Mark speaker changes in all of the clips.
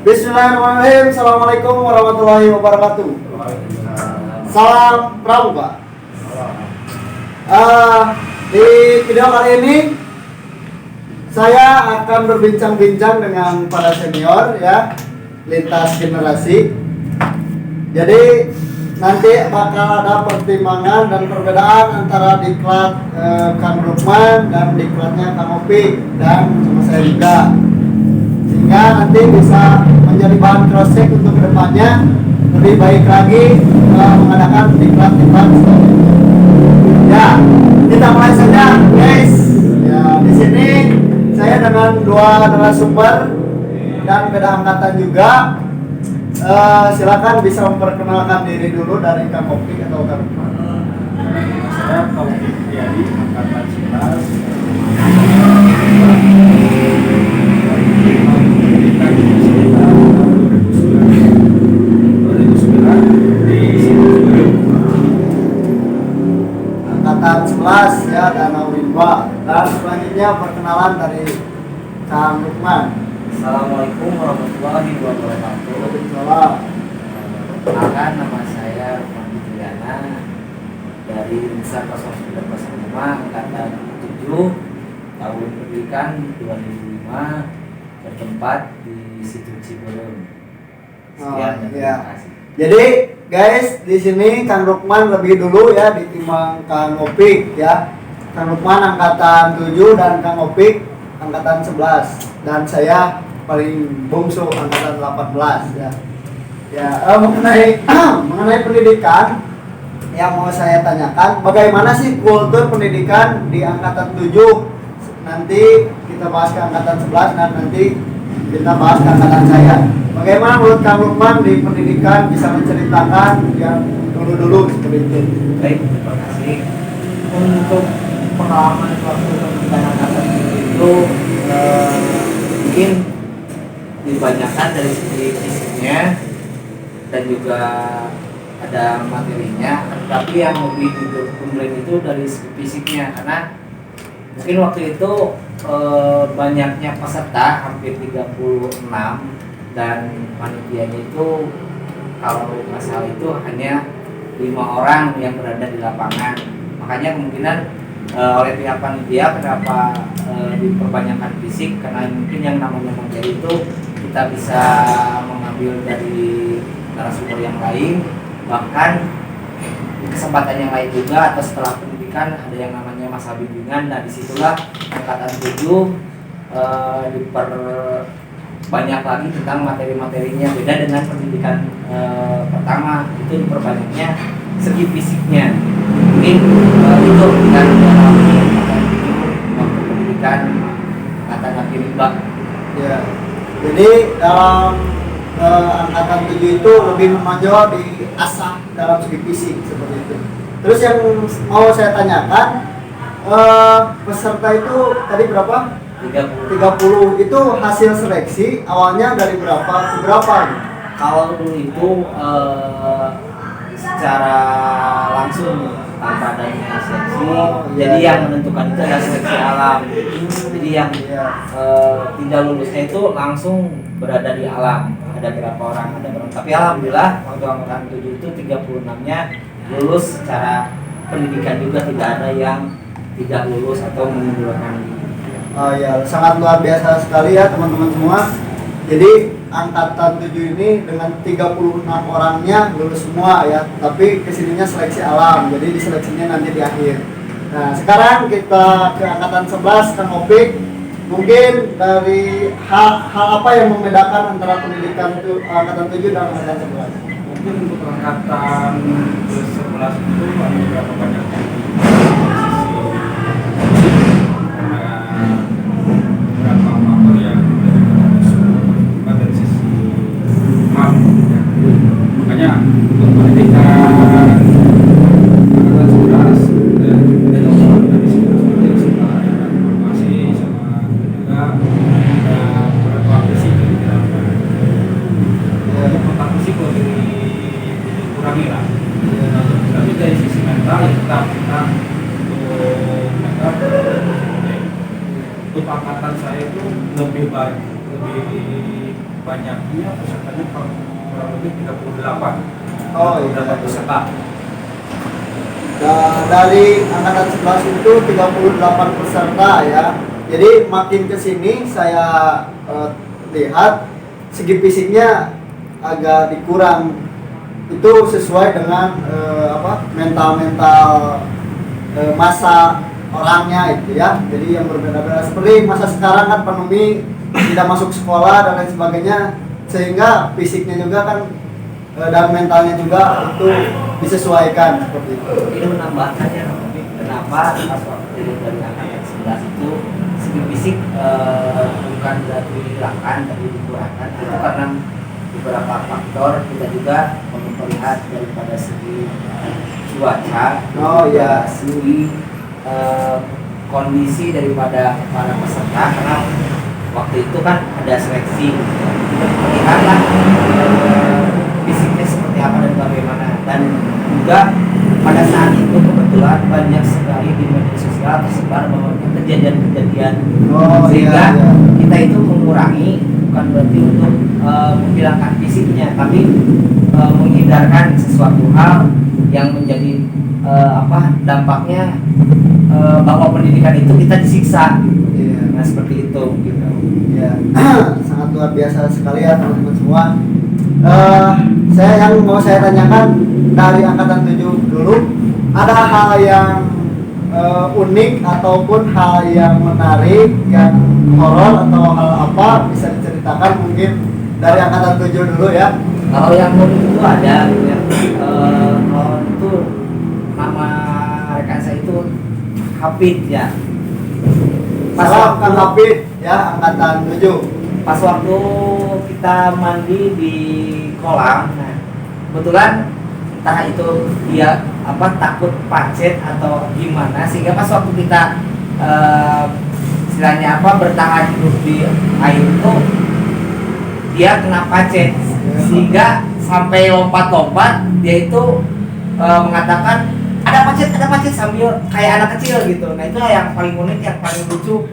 Speaker 1: Bismillahirrahmanirrahim. Assalamualaikum warahmatullahi wabarakatuh. Salam pramuka. Di video kali ini saya akan berbincang-bincang dengan para senior ya, lintas generasi. Jadi nanti bakal ada pertimbangan dan perbedaan antara diklat Kang Lukman dan diklatnya Kang Opik dan sama saya juga, sehingga nanti bisa menjadi bahan cross check untuk kedepannya lebih baik lagi mengadakan diklat-diklat. Ya, kita mulai saja guys. Ya, di sini saya dengan dua narasumber dan beda angkatan juga. Silakan bisa memperkenalkan diri dulu dari Kang Opik atau Kang Lukman.
Speaker 2: Saya Kang Opik Triadi, angkatan 11.
Speaker 1: Angkatan 11 ya, Danau Rimba. Dan selanjutnya perkenalan dari Kang Lukman.
Speaker 3: Assalamualaikum warahmatullahi wabarakatuh.
Speaker 1: Waalaikumsalam.
Speaker 3: Perkenalkan, nama saya Lukman Triana dari Insan 0905 angkatan 7 tahun pendidikan 2005, bertempat di situ Ciberem. Sekian,
Speaker 1: Oh,
Speaker 3: terima
Speaker 1: iya.
Speaker 3: kasih.
Speaker 1: Jadi guys, di sini Kang Lukman lebih dulu ya ditimbang Kang Opik ya. Kang Lukman angkatan 7 dan Kang Opik angkatan 11 dan saya paling bungsu angkatan 18 ya. Ya, mengenai pendidikan yang mau saya tanyakan, bagaimana sih kultur pendidikan di angkatan 7? Nanti kita bahas ke angkatan 11 dan nanti kita bahas ke angkatan saya. Bagaimana menurut Kang Lukman di pendidikan, bisa menceritakan yang dulu-dulu seperti itu?
Speaker 3: Baik, terima kasih. Untuk pengalaman waktu pendidikan angkatan itu mungkin dibanyakan dari segi fisiknya dan juga ada materinya, tapi yang lebih digembleng itu dari segi fisiknya, karena mungkin waktu itu banyaknya peserta hampir 36 dan panitianya itu kalau nggak salah itu hanya 5 orang yang berada di lapangan. Makanya kemungkinan oleh pihak panitia kenapa diperbanyakan fisik, karena mungkin yang namanya materi itu kita bisa mengambil dari narasumber yang lain, bahkan di kesempatan yang lain juga atau setelah pendidikan ada yang namanya masa bimbingan. Nah, disitulah angkatan 7 diperbanyak lagi tentang materi-materinya. Beda dengan pendidikan pertama, itu diperbanyaknya segi fisiknya. Mungkin itu kan dalam waktu pendidikan angkatan akhir Rimba.
Speaker 1: Ya. Jadi dalam angkatan 7 itu lebih menonjol di asah dalam segi fisik seperti itu. Terus yang mau saya tanyakan, peserta itu tadi berapa? 30. Itu hasil seleksi awalnya dari berapa ke berapa?
Speaker 3: Kalau dulu itu secara langsung tanpa adanya seleksi, jadi yang menentukan itu adalah seleksi alam. Jadi yang tidak lulusnya itu langsung berada di alam. Ada berapa orang, ada berapa. Tapi alhamdulillah waktu angkatan 7 itu 36-nya lulus secara pendidikan juga, tidak ada yang tidak lulus atau mengundurkan diri.
Speaker 1: Oh ya, sangat luar biasa sekali ya teman-teman semua. Jadi angkatan 7 ini dengan 36 orangnya lulus semua ya, tapi kesininya seleksi alam, jadi diseleksinya nanti di akhir. Nah, sekarang kita ke angkatan 11, Kang Opik. Mungkin dari hal apa yang membedakan antara pendidikan itu angkatan 7 dan angkatan 11?
Speaker 2: Mungkin untuk angkatan 11 itu ada beberapa banyak yang karena beberapa faktor yang dari sisi mampu ya. Makanya untuk pendidikan angkatan 11 dari sisi kita informasi sama juga ada beberapa fisik yang kita lakukan. Kontak fisik lebih dikurangi lah. Tapi dari sisi mental ya kita untuk angkatan saya itu lebih baik, lebih banyaknya pesertanya kurang lebih 38.
Speaker 1: Oh iya.
Speaker 2: 38 peserta.
Speaker 1: Dari angkatan 11 itu 38 peserta ya. Jadi makin ke sini saya lihat segi fisiknya agak dikurang. Itu sesuai dengan mental masa orangnya itu ya. Jadi yang berbeda-beda seperti masa sekarang kan pandemi, tidak masuk sekolah dan lain sebagainya, sehingga fisiknya juga kan dan mentalnya juga itu disesuaikan seperti itu.
Speaker 3: Ini menambahkan ya, kenapa pas waktu dari angkatan 11 itu segi fisik bukan berarti dihilangkan tapi dikurangkan, itu karena beberapa faktor. Kita juga melihat daripada segi cuaca, segi kondisi daripada para peserta, karena waktu itu kan ada seleksi, kita melihatlah fisiknya seperti apa dan bagaimana. Dan juga pada saat itu kebetulan banyak sekali di media sosial tersebar bahwa kejadian-kejadian, sehingga kita itu mengurangi, bukan berarti untuk menghilangkan fisiknya, tapi menghindarkan sesuatu hal yang menjadi dampaknya bahwa pendidikan itu kita disiksa. Nah seperti itu gitu.
Speaker 1: Ya, sangat luar biasa sekali ya teman-teman semua. Yang mau saya tanyakan dari angkatan 7 dulu, ada hal yang unik ataupun hal yang menarik, yang horor atau hal apa bisa diceritakan mungkin dari angkatan 7 dulu ya.
Speaker 3: Kalau yang unik itu ada ya. Kalau itu nama rekan saya itu Hafid ya.
Speaker 1: Salam Kang Hafid ya, angkatan 7.
Speaker 3: Pas waktu kita mandi di kolam, nah kebetulan entah itu dia takut pacet atau gimana, sehingga pas waktu kita istilahnya bertahan hidup di air itu dia kena pacet, sehingga sampai lompat-lompat dia itu mengatakan ada pacet sambil kayak anak kecil gitu. Nah itu yang paling unik, yang paling lucu,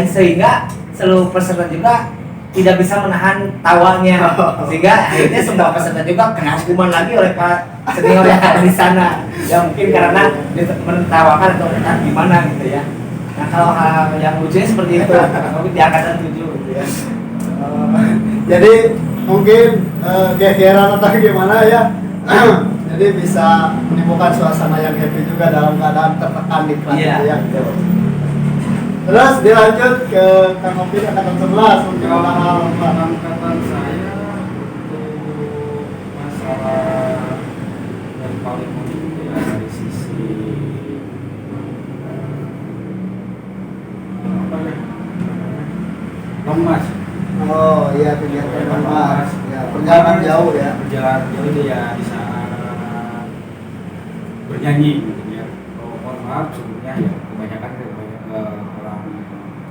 Speaker 3: sehingga seluruh peserta juga tidak bisa menahan tawanya, sehingga akhirnya semua peserta juga kena hukuman lagi oleh Pak senior yang ada di sana. Ya mungkin karena menertawakan atau gimana gitu ya. Nah kalau hal yang lucunya seperti itu, mungkin di angkatan 7 gitu ya.
Speaker 1: Jadi mungkin gegeran atau gimana ya. Jadi bisa menimbulkan suasana yang happy juga dalam keadaan tertekan di kelas itu ya. Terus dilanjut ke Kang Hafid angkatan 11 mungkin ada hal
Speaker 2: Angkatan saya untuk masalah yang paling unik itu ya dari sisi lemas.
Speaker 1: Oh iya, kegiatan lemas ya, perjalanan jauh ya.
Speaker 2: Perjalanan jauh itu ya di saat bernyanyi gitu ya. Oh, mohon maaf sebelumnya ya, kebanyakan orang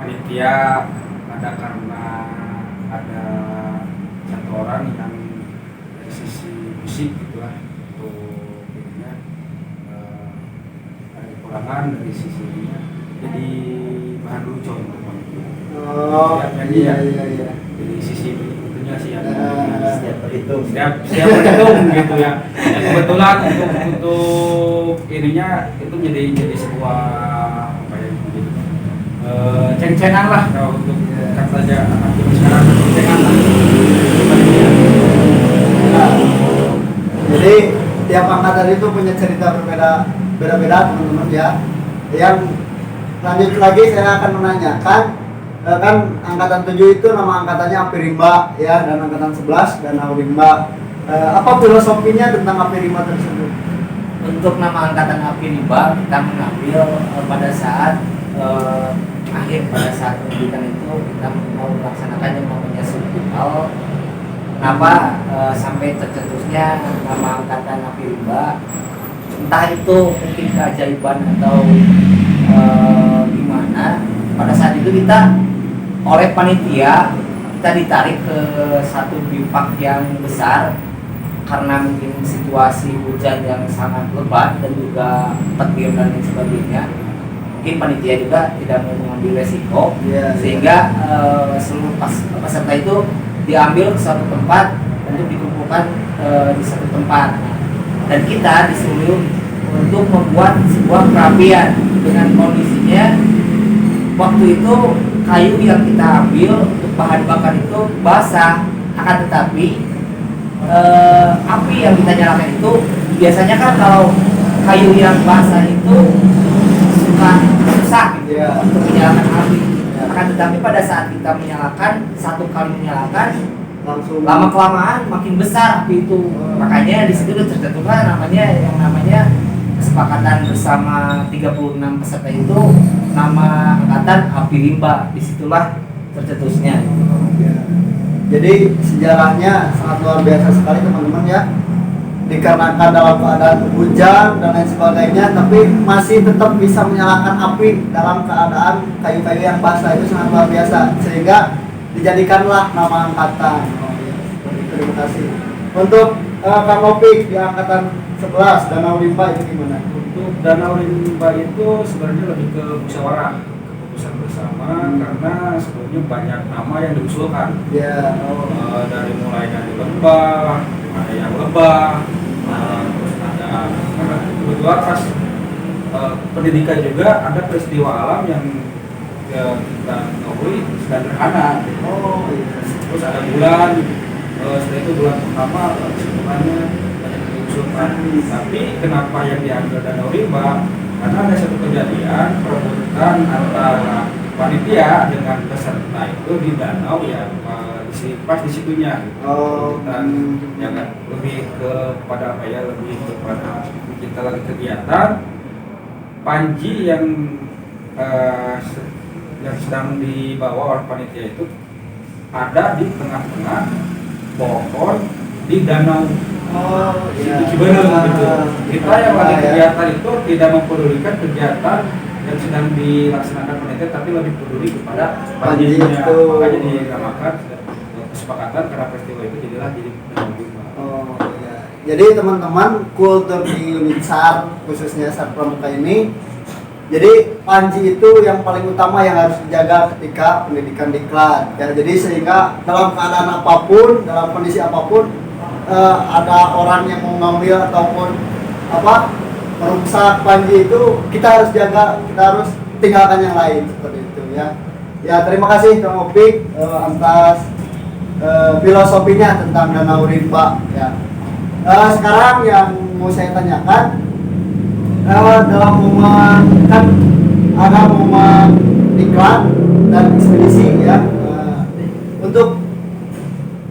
Speaker 2: panitia ada karena ada satu orang yang dari sisi musik gitulah untuk ininya ada kekurangan dari sisi ininya, jadi bahan lucu untuk panitia.
Speaker 1: Oh iya.
Speaker 2: Dari sisi itunya sih ya.
Speaker 3: Setiap berhitung
Speaker 2: Gitu ya. Dan kebetulan untuk ininya itu jadi sebuah apa ya, gitu. Ceng-cengan lah kalau untuk kata saja anak zaman sekarang, ceng-cengan lah.
Speaker 1: Nah, jadi tiap angkatan itu punya cerita beda-beda teman-teman ya. Yang lanjut lagi saya akan menanyakan, kan angkatan 7 itu nama angkatannya Apirimba ya, dan angkatan 11 dan Apirimba. Apa filosofinya tentang Apirimba tersebut?
Speaker 3: Untuk nama angkatan Apirimba kita mengambil pada saat akhir, pada saat pendidikan itu kita mau melaksanakan yang namanya survival. Kenapa sampai tercetusnya nama angkatan Apirimba? Entah itu mungkin keajaiban atau gimana. Pada saat itu kita oleh panitia kita ditarik ke satu bivak yang besar karena mungkin situasi hujan yang sangat lebat dan juga petir dan lain sebagainya. Mungkin panitia juga tidak mau mengambil resiko, sehingga seluruh peserta itu diambil ke suatu tempat untuk dikumpulkan di satu tempat. Dan kita disuruh untuk membuat sebuah perapian dengan kondisinya waktu itu kayu yang kita ambil untuk bahan bakar itu basah, akan tetapi api yang kita nyalakan itu biasanya kan kalau kayu yang basah itu suka susah gitu untuk menyalakan api. Akan tetapi pada saat kita menyalakan, satu kali menyalakan
Speaker 1: langsung
Speaker 3: lama kelamaan makin besar api itu. Makanya di situ tertentukan namanya kesepakatan bersama 36 peserta itu nama angkatan api rimba. Disitulah tercetusnya.
Speaker 1: Jadi sejarahnya sangat luar biasa sekali teman-teman ya. Dikarenakan dalam keadaan hujan dan lain sebagainya, tapi masih tetap bisa menyalakan api dalam keadaan kayu-kayu yang basah, itu sangat luar biasa. Sehingga dijadikanlah nama angkatan. Terima kasih. Untuk Kang Opik di angkatan 11 Danau Rimba itu gimana?
Speaker 2: Untuk Danau Rimba itu sebenarnya lebih ke musyawarah, keputusan bersama, karena sebelumnya banyak nama yang diusulkan.
Speaker 1: Ya.
Speaker 2: Dari mulai dari lembah, ada yang lebah, terus ada kebetulan pas pendidikan juga ada peristiwa alam yang kita ketahui sederhana. Terus ada bulan, setelah itu bulan pertama semuanya banyak diusulkan. Tapi kenapa yang diambil Danau Rimba? Karena ada satu kejadian perebutan antara panitia dengan peserta itu di danau ya, pas di situnya gitu. Dan ya kan lebih kepada apa ya, lebih kepada kita lagi kegiatan panji yang sedang dibawa oleh panitia itu ada di tengah-tengah pohon di danau Ciberem gitu. Kita yang lagi kegiatan itu tidak mempedulikan kegiatan yang sedang dilaksanakan panitia, tapi lebih peduli kepada panjinya. Makanya dinamakan kesepakatan karena peristiwa itu jadilah jadi Danau Rimba.
Speaker 1: Jadi teman-teman, kultur di unit SAR khususnya SAR Pramuka ini, jadi panji itu yang paling utama yang harus dijaga ketika pendidikan diklat ya. Jadi sehingga dalam keadaan apapun, dalam kondisi apapun, ada orang yang mau ngambil ataupun merusak panji itu, kita harus jaga, kita harus tinggalkan yang lain seperti itu ya. Ya, terima kasih Kang Opik atas filosofinya tentang Danau Rimba ya. Sekarang yang mau saya tanyakan, dalam momen kan ada momen diklat dan ekspedisi ya, untuk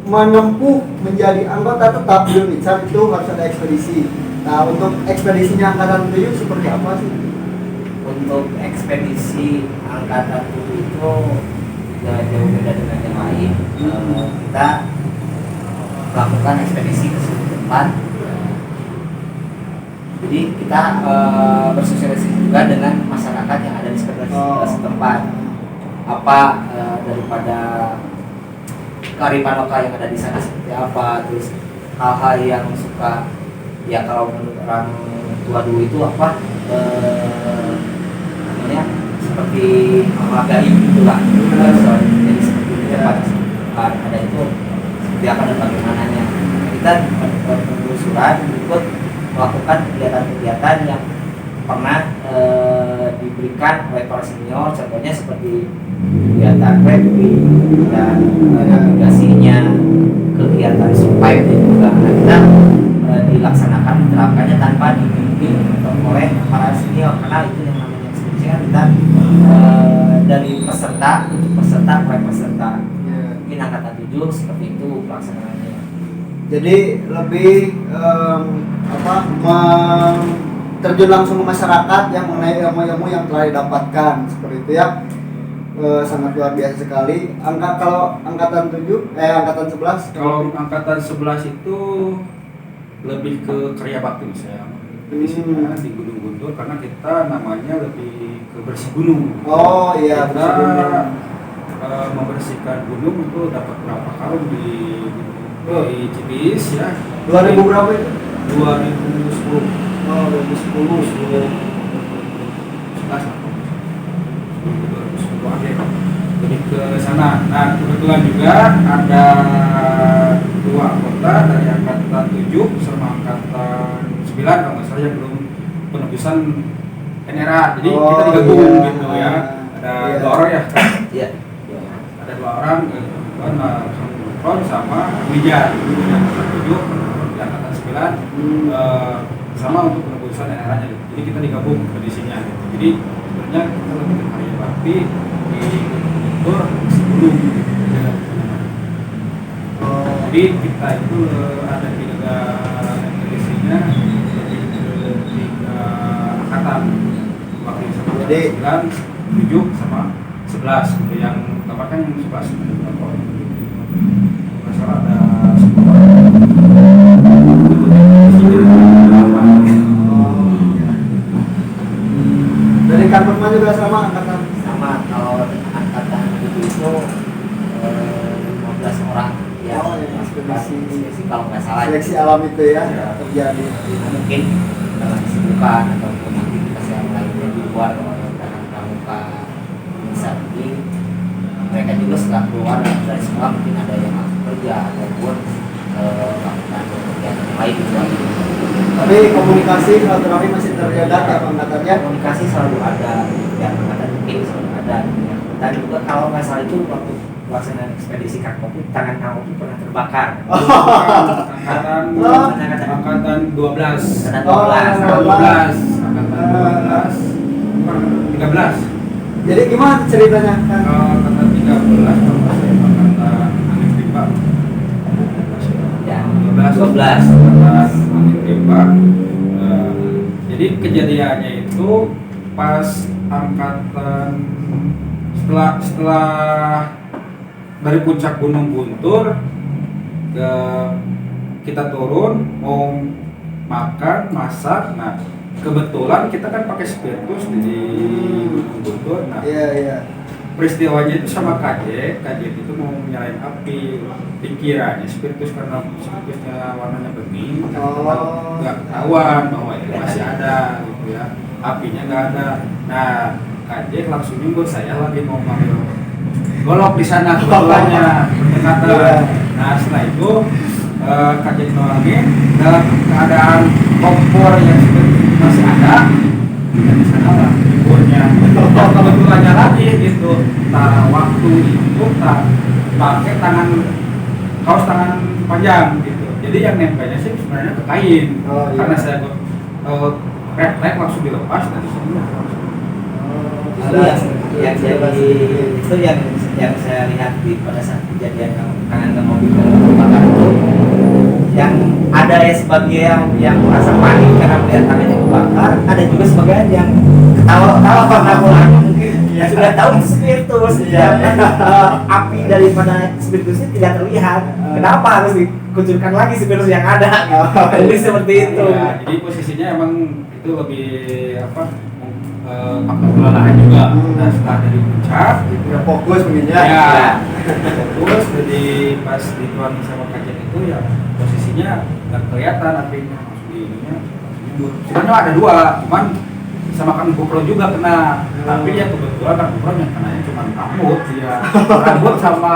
Speaker 1: menempuh menjadi anggota tetap di unit SAR itu harus ada ekspedisi. Nah, untuk ekspedisinya angkatan 7 seperti apa sih?
Speaker 3: Untuk ekspedisi angkatan 7 itu tidak jauh beda dengan yang lain. Kita melakukan ekspedisi ke suatu tempat. Jadi kita bersosialisasi juga dengan masyarakat yang ada di sekitar setempat. Apa daripada kearifan lokal yang ada di sana seperti apa, terus hal-hal yang suka ya, kalau menurut orang tua dulu itu apa namanya, seperti amal gaib gitulah. Jadi seperti di tempat ada itu seperti apa dan bagaimananya. Kita penelusuran ikut melakukan kegiatan-kegiatan yang pernah diberikan oleh para senior, contohnya seperti kegiatan rally dan navigasinya, kegiatan survive dan juga kita dilaksanakan, diterapkannya tanpa dibimbing oleh para senior, karena itu yang namanya ekspedisi kan kita dari peserta untuk peserta oleh peserta. Mungkin angkatan 7 seperti itu pelaksanaannya.
Speaker 1: Jadi lebih terjun langsung ke masyarakat yang mengenai ilmu-ilmu yang telah didapatkan seperti itu ya. Sangat luar biasa sekali. Kalau angkatan 7 angkatan 11,
Speaker 2: kalau angkatan 11 itu lebih ke karya bakti saya. Misalnya di Gunung Guntur, karena kita namanya lebih ke bersih gunung.
Speaker 1: Oh iya,
Speaker 2: kita
Speaker 1: bersih gunung.
Speaker 2: Membersihkan gunung itu dapat berapa karung di Cibiis ya.
Speaker 1: 2000 berapa itu?
Speaker 2: 2010.
Speaker 1: Oh, 2010.
Speaker 2: 2010 akhir. lebih ke sana. Nah kebetulan juga ada 2 anggota dari angkatan 7 sama angkatan 9 kalau nggak salah yang belum penebusan NRA. Jadi kita digabung gitu ya. Ada 2 orang ya.
Speaker 3: Iya.
Speaker 2: Ada 2 orang, Kang sama Wijan yang angkatan 7 di angkatan 9 sama untuk penebusan NRA-nya. Jadi kita digabung kondisinya. Gitu. Jadi sebenarnya kita lebih ke karya bakti di kultur sebelum jadi kita itu ada 3 kondisinya lebih ke 3 angkatan waktu sama
Speaker 1: Jadi
Speaker 2: 9, 7 sama 11 yang utama kan yang 11 ada berapa orang? Nggak salah ada 10 orang.
Speaker 1: Dari Kang Nurman juga sama angkatan.
Speaker 3: Sama, kalau angkatan itu 15 orang yang
Speaker 1: Oh, ya,
Speaker 3: masuk
Speaker 1: seleksi.
Speaker 3: kalau nggak salah.
Speaker 1: Seleksi alam itu ya,
Speaker 2: Ya.
Speaker 1: terjadi.
Speaker 3: Mungkin dalam kesibukan ataupun aktivitas yang lainnya di luar dalam pramuka bisa ini, mereka juga setelah keluar dari sekolah mungkin ada yang langsung kerja ataupun melakukan kegiatan yang lain di luar.
Speaker 1: Tapi komunikasi silaturahmi masih terjaga ya angkatannya.
Speaker 3: Komunikasi selalu ada, yang angkatan mungkin selalu ada. Dan juga kalau nggak salah itu waktu pelaksanaan ekspedisi Kang Kopi, tangan Kang Kopi pernah terbakar.
Speaker 2: Angkatan
Speaker 3: Angkatan
Speaker 2: 12.
Speaker 3: Angkatan
Speaker 1: Oh,
Speaker 3: 12.
Speaker 2: Angkatan 12. Angkatan 12. 13.
Speaker 1: Jadi gimana ceritanya Kang?
Speaker 2: Angkatan 13 kalau nggak salah angkatan Angin Timba.
Speaker 3: Ya,
Speaker 2: 12.
Speaker 3: 12.
Speaker 2: Angkatan Angin Timba. Jadi kejadiannya itu pas angkatan setelah dari puncak Gunung Buntur kita turun mau makan masak. Nah kebetulan kita kan pakai spiritus di Gunung Buntur. Nah
Speaker 1: Iya.
Speaker 2: peristiwanya itu sama KJ itu mau nyalain api, dikiranya spiritus karena spiritusnya warnanya bening, nggak ketahuan bahwa itu masih ada gitu ya, apinya nggak ada. Nah KJ langsung nyumbur, saya lagi mau panggil golok di sana kebetulannya berdekatan. Nah setelah itu KJ nolongin dalam keadaan kompor yang masih ada. Dan di sana lah liburnya. Kebetulannya lagi gitu. Nah waktu itu pakai kaos tangan panjang gitu. Jadi yang nempelnya sih sebenarnya ke kain.
Speaker 1: Oh, iya.
Speaker 2: Karena saya red langsung dilepas dan di sini langsung.
Speaker 3: Itu yang saya lihat pada saat kejadian tangan Kang Kopi terbakar itu, yang ada ya sebagian yang merasa panik karena melihat tangannya kebakar, ada juga sebagian yang ketawa-ketawa karena mungkin sudah tahu itu spiritus, api daripada spiritusnya tidak terlihat. Kenapa harus dikucurkan lagi spiritus yang ada? Jadi seperti itu.
Speaker 2: Ya, jadi posisinya emang itu lebih faktor kelelahan juga. Nah setelah dari puncak itu
Speaker 1: Udah fokus mungkin
Speaker 2: ya
Speaker 1: ya.
Speaker 2: terus jadi pas dituangin sama kajian itu ya posisinya nggak kelihatan apinya langsung di ininya nyembur. Sebenarnya ada 2, cuman sama Kang GoPro juga kena, tapi ya kebetulan Kang GoPro yang kenanya cuma rambut sama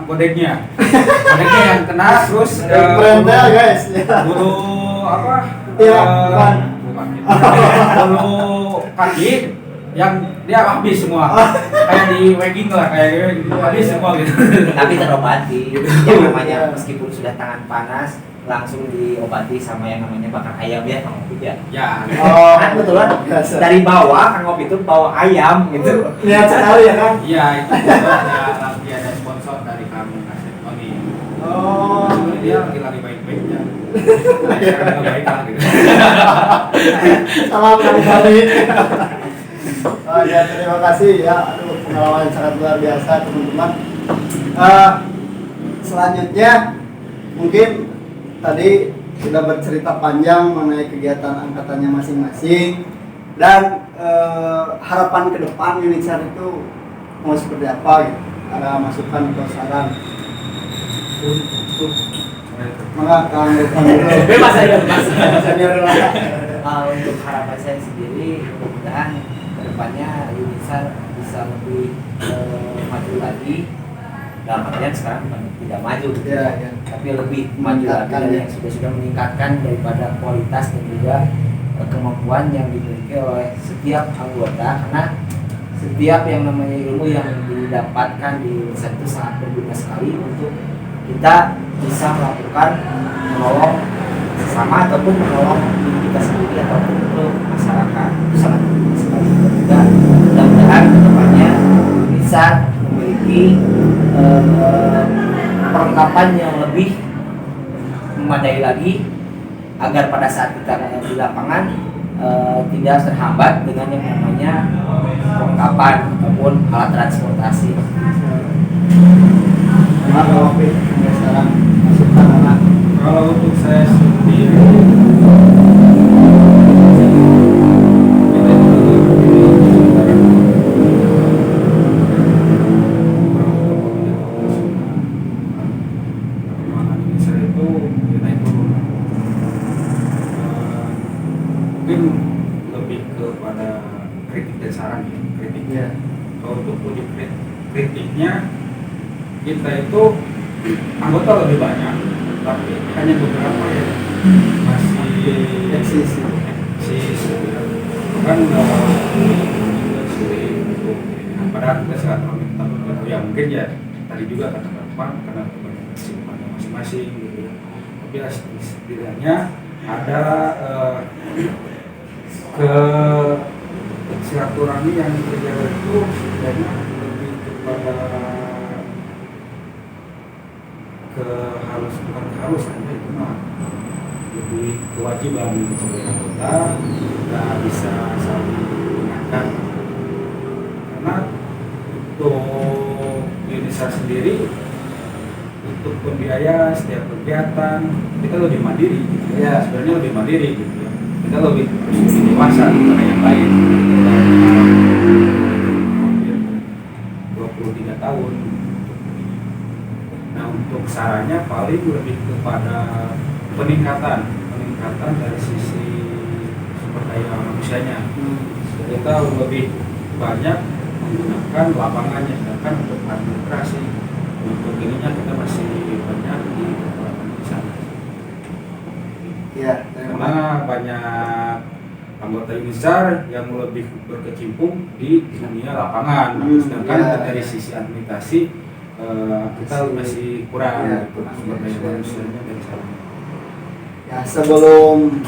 Speaker 2: godeknya yang kena, terus
Speaker 1: Brandnya guys.
Speaker 2: bulu apa
Speaker 1: Iya,
Speaker 2: bukan bulu kaki yang dia habis semua kayak di wagging lah, kayak gitu habis semua gitu.
Speaker 3: Tapi terobati. Yang namanya meskipun sudah tangan panas langsung diobati sama yang namanya bakar ayam ya Kang Kopi ya.
Speaker 2: Ya
Speaker 1: Oh,
Speaker 3: Kan kebetulan dari bawah Kang Kopi itu bawa ayam gitu.
Speaker 1: Lihat sekali ya kan?
Speaker 2: iya itu juga lagi ada sponsor dari kami kasih Tony.
Speaker 1: Oh,
Speaker 2: Dia lagi baik-baiknya. Sekarang nggak baik lah gitu.
Speaker 1: salam kali. Oh ya, terima kasih ya. Aduh, pengalaman yang sangat luar biasa teman-teman. Selanjutnya mungkin tadi sudah bercerita panjang mengenai kegiatan angkatannya masing-masing dan harapan ke depan Unitsar itu mau seperti apa gitu. Ada masukan atau saran? Maka Kang
Speaker 3: Bebas aja, bebas.
Speaker 1: Senior lah.
Speaker 3: Untuk harapan saya sendiri mudah-mudahan kedepannya Unitsar bisa lebih maju lagi. Dalam artian sekarang bukan tidak maju gitu
Speaker 1: Ya,
Speaker 3: ya,
Speaker 1: ya.
Speaker 3: tapi lebih maju lagi
Speaker 1: Meningkatkan,
Speaker 3: dari
Speaker 1: ya.
Speaker 3: yang sudah meningkatkan daripada kualitas dan juga kemampuan yang dimiliki oleh setiap anggota, karena setiap yang namanya ilmu yang didapatkan di universitas itu sangat berguna sekali untuk kita bisa melakukan menolong sesama ataupun menolong diri kita sendiri ataupun ke masyarakat. Itu sangat berguna sekali. Dan mudah-mudahan kedepannya bisa memiliki perlengkapan yang lebih memadai lagi agar pada saat kita di lapangan tidak terhambat dengan yang namanya perlengkapan ataupun alat transportasi.
Speaker 1: Nah, kalau Pik, sampai sekarang masukan anak.
Speaker 2: Kalau untuk saya sendiri, kita itu sekarang perkembangan Indonesia itu ya naik turun. Mungkin lebih kepada kritik dan saran ya, kritik.
Speaker 1: Iya.
Speaker 2: Kalau untuk kritiknya, kita itu anggota lebih banyak, tapi hanya beberapa yang masih
Speaker 1: Eksis.
Speaker 2: gitu ya. Kan sulit untuk padahal kita silaturahmi tetap ya mungkin ya tadi juga kata Bapak karena kesibukannya masing-masing gitu ya. Tapi ya, setidaknya ada ke silaturahmi yang terjaga itu setidaknya lebih kepada bukan keharusan ya, itu mah lebih kewajiban sebagai anggota kita bisa saling mengingatkan karena untuk Indonesia sendiri untuk pembiaya setiap kegiatan kita lebih mandiri gitu ya. Sebenarnya lebih mandiri gitu ya. Kita lebih dewasa daripada yang lain. Hampir 23 tahun. Nah untuk sarannya paling lebih kepada peningkatan dari sisi sumber daya manusianya. Kita lebih banyak menggunakan lapangannya, sedangkan untuk administrasi untuk ininya kita masih banyak di kekuatan di sana.
Speaker 1: Iya,
Speaker 2: Karena banyak anggota UNISAR yang lebih berkecimpung di dunia lapangan, sedangkan
Speaker 1: ya,
Speaker 2: dari
Speaker 1: ya.
Speaker 2: sisi administrasi kita masih kurang
Speaker 1: ya,
Speaker 2: gitu, sumber daya manusianya dari sana.
Speaker 1: Ya, sebelum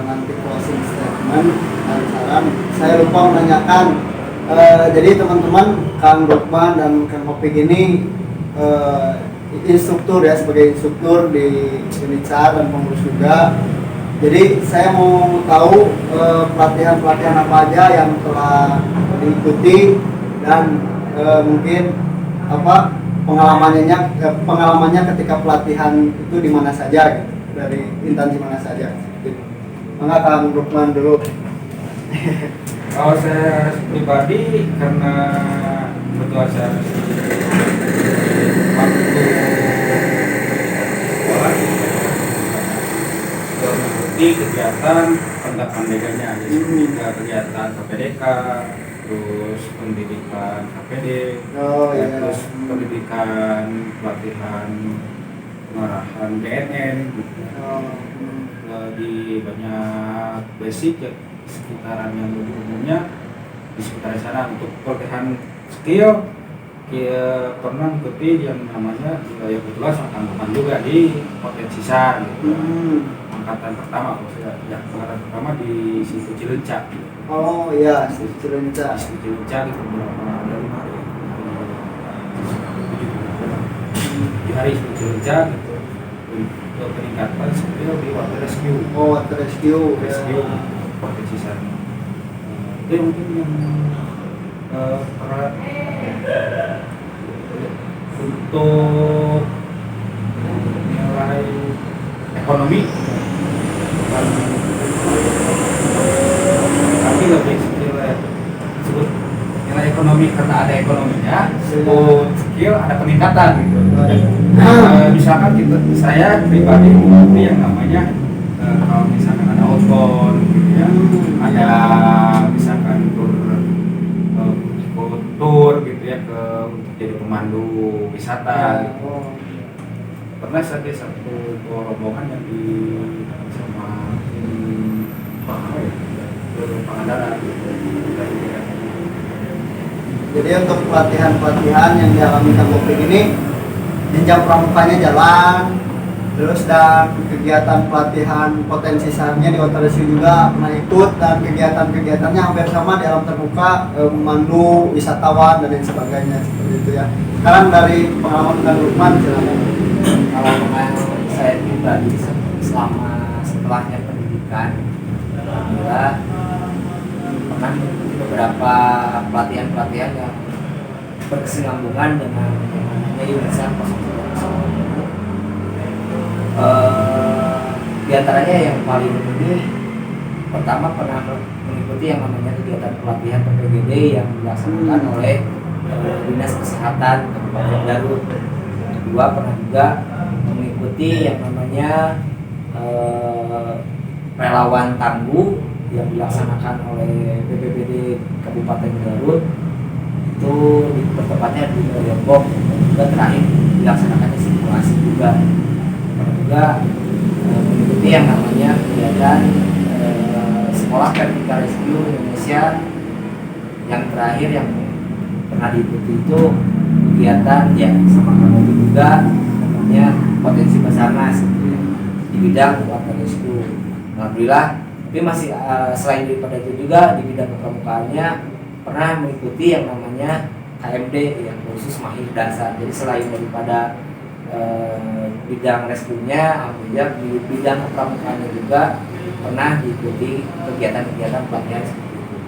Speaker 1: nanti closing statement dan saran, saya lupa menanyakan. Jadi teman-teman, Kang Rukman dan Kang Opik ini instruktur ya, sebagai instruktur di UNISAR dan pengurus juga. Jadi saya mau tahu pelatihan-pelatihan apa aja yang telah diikuti dan mungkin apa pengalamannya ketika pelatihan itu di mana saja gitu, dari instansi mana saja. Maka Kang Rukman dulu.
Speaker 2: Kalau saya pribadi karena kebetulan saya waktu sekolah sudah mengikuti kegiatan pandeganya, kegiatan KPDK, terus pendidikan KPD, terus pendidikan pelatihan pengarahan BNN gitu. Di banyak basic ya sekitaran yang lebih umumnya di sekitar sana untuk pelatihan skill pernah mengikuti yang namanya ya kebetulan angkatan juga di potensi SAR gitu. Angkatan pertama kalau saya ya angkatan pertama di situ Cilencak gitu.
Speaker 1: Oh iya, Cilencak.
Speaker 2: Di situ Cilencak itu berapa ada 5 hari di hari situ Cilencak gitu untuk peningkatan skill di water rescue.
Speaker 1: Oh, water rescue.
Speaker 2: Potensi sana. Itu mungkin yang untuk nilai ekonomi tapi lebih disebut nilai ekonomi karena ada ekonominya, disebut skill ada peningkatan gitu. Misalkan saya pribadi mengikuti yang namanya kalau misalkan ada outbound gitu ya, ada misalkan tur gitu ya untuk jadi pemandu wisata
Speaker 1: Ya,
Speaker 2: gitu.
Speaker 1: oh.
Speaker 2: Pernah saya di satu rombongan yang di sama apa ya, ke Pangandaran gitu.
Speaker 1: Jadi untuk pelatihan yang dialami Kang Opik ini, jenjang pramukanya jalan, terus dan kegiatan pelatihan potensi sahamnya di Otoresi juga pernah ikut, dan kegiatan-kegiatannya hampir sama di alam terbuka, memandu wisatawan dan lain sebagainya seperti itu ya. Sekarang dari pengalaman Kang Lukman silakan.
Speaker 3: Kalau pengalaman saya pribadi setelahnya pendidikan, alhamdulillah pernah mengikuti beberapa pelatihan yang berkesinambungan dengan yang namanya UNISA 030. Di antaranya yang paling ini, pertama pernah mengikuti yang namanya kegiatan pelatihan PPGD yang dilaksanakan oleh Dinas Kesehatan Kabupaten Garut. Kedua, pernah juga mengikuti yang namanya relawan tangguh yang dilaksanakan oleh BPBD Kabupaten Garut, itu tepatnya di Lombok, dan juga terakhir dilaksanakannya simulasi juga. Pernah juga mengikuti yang namanya kegiatan Sekolah Vertical Rescue Indonesia. Yang terakhir yang pernah diikuti itu kegiatan ya sama kamu juga namanya Potensi Basarnas di bidang water rescue. Alhamdulillah, tapi masih selain daripada itu juga di bidang kepramukaannya pernah mengikuti yang namanya KMD yang khusus mahir dasar. Jadi selain daripada bidang rescue-nya, alhamdulillah di bidang kepramukaannya juga pernah diikuti kegiatan-kegiatan pelatihan seperti itu.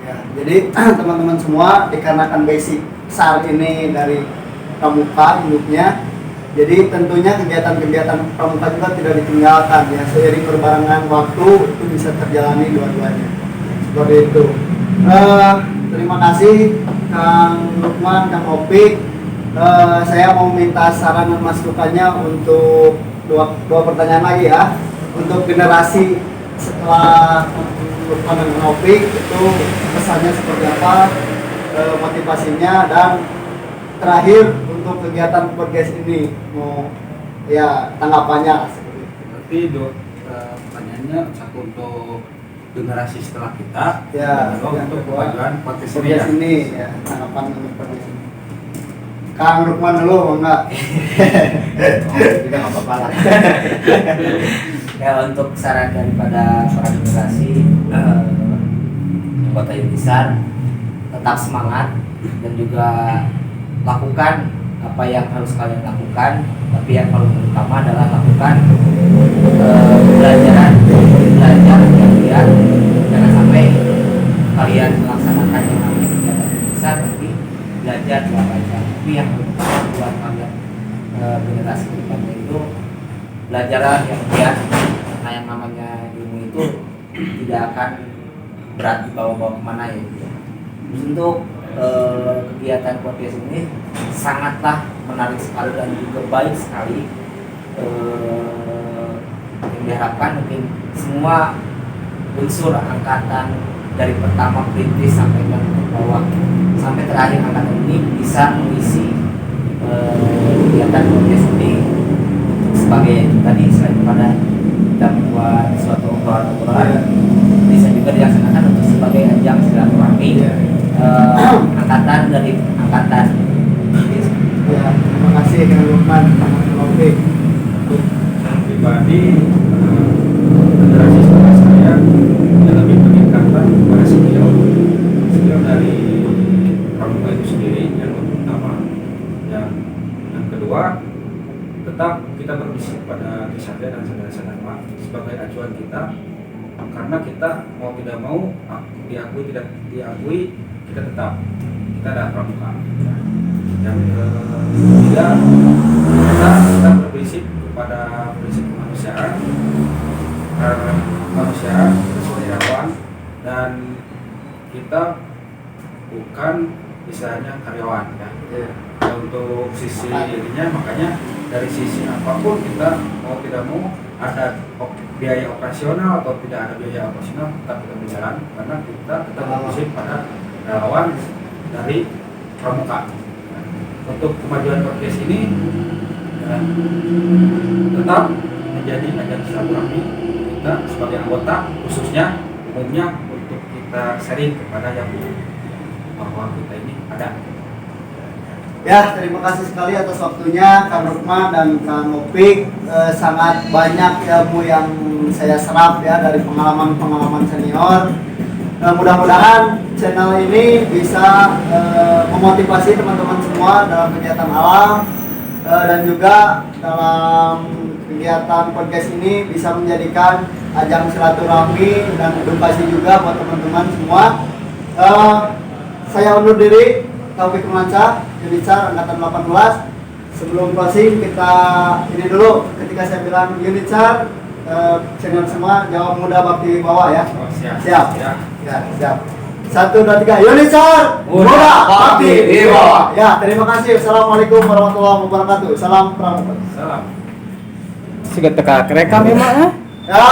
Speaker 1: Ya, jadi teman-teman semua, dikarenakan basic SAR ini dari pramuka induknya, jadi tentunya kegiatan-kegiatan pramuka juga tidak ditinggalkan ya, seiring berbarengan waktu itu bisa terjalani dua-duanya seperti itu. Terima kasih Kang Lukman, Kang Opik. Saya mau minta saran dan masukannya untuk dua pertanyaan lagi ya, untuk generasi setelah Lukman dan Kang Opik itu pesannya seperti apa, motivasinya, dan terakhir untuk kegiatan podcast ini mau ya tanggapannya seperti itu.
Speaker 2: Tapi pertanyaannya satu untuk generasi setelah kita,
Speaker 1: Ya,
Speaker 2: dan kedua
Speaker 1: yang
Speaker 2: untuk
Speaker 1: kedua,
Speaker 2: kemajuan podcast ini
Speaker 1: Podcast
Speaker 2: ya.
Speaker 1: ini ya, tanggapan untuk podcast ini. Kang Lukman dulu enggak?
Speaker 3: Tidak apa-apa lah. Ya, untuk saran daripada para generasi anggota Unisar, tetap semangat dan juga lakukan apa yang harus kalian lakukan, tapi yang paling utama adalah lakukan belajar kalian. Jangan sampai kalian melaksanakan yang namanya kegiatan besar tapi belajar di belajar. Tapi yang buat kalian generasi kedepannya itu belajarlah yang giat, karena yang namanya ilmu itu tidak akan berat dibawa-bawa kemana ya gitu. Terus untuk kegiatan podcast ini sangatlah menarik sekali dan juga baik sekali. Yang diharapkan mungkin semua unsur angkatan dari pertama perintis sampai ke bawah sampai terakhir angkatan ini bisa mengisi kegiatan podcast ini sebagai tadi, selain pada kita membuat suatu obrolan bisa juga dilaksanakan untuk sebagai ajang silaturahmi angkatan dari angkatan.
Speaker 1: Ya, terima kasih Kang Lukman, Kang Opik.
Speaker 2: Pribadi, generasi setelah saya lebih meningkatkan kepada skill dari pramuka itu sendiri yang utama. Yang kedua, tetap kita berbisik pada Kisatria dan saudara-saudara sebagai acuan kita, karena kita mau tidak mau, diakui tidak diakui, kita ada pramuka. Yang ketiga, kita berbisik kepada prinsip kemanusiaan, kesuliaan, dan kita bukan istilahnya karyawan ya. Ya, untuk sisi ininya, makanya dari sisi apapun kita mau tidak mau ada biaya operasional atau tidak ada biaya operasional tetap kita berjalan, karena kita tetap berbisik pada relawan dari pramuka. Nah, untuk kemajuan podcast ini ya, tetap menjadi ajang silaturahmi kita sebagai anggota, khususnya umumnya untuk kita sharing kepada yang belum bahwa kita ini ada.
Speaker 1: Ya, terima kasih sekali atas waktunya Kang Rukman dan Kang Opik. Sangat banyak ilmu yang saya serap ya dari pengalaman-pengalaman senior. Mudah-mudahan channel ini bisa memotivasi teman-teman semua dalam kegiatan alam dan juga dalam kegiatan podcast ini bisa menjadikan ajang silaturahmi dan edukasi juga buat teman-teman semua. Saya undur diri, Taufik Romansyah, Unitsar Angkatan 18. Sebelum closing kita ini dulu, ketika saya bilang Unitsar, senior semua jawab muda bakti bawah ya.
Speaker 2: Oh, siap.
Speaker 1: Siap. Ya, siap. 1, 2, 3, Unitsar muda bakti di bawah. Ya, terima kasih. Assalamualaikum warahmatullahi wabarakatuh. Salam pramuka.
Speaker 2: Salam.
Speaker 3: Siga teka kerekam ya mak.
Speaker 1: Ya,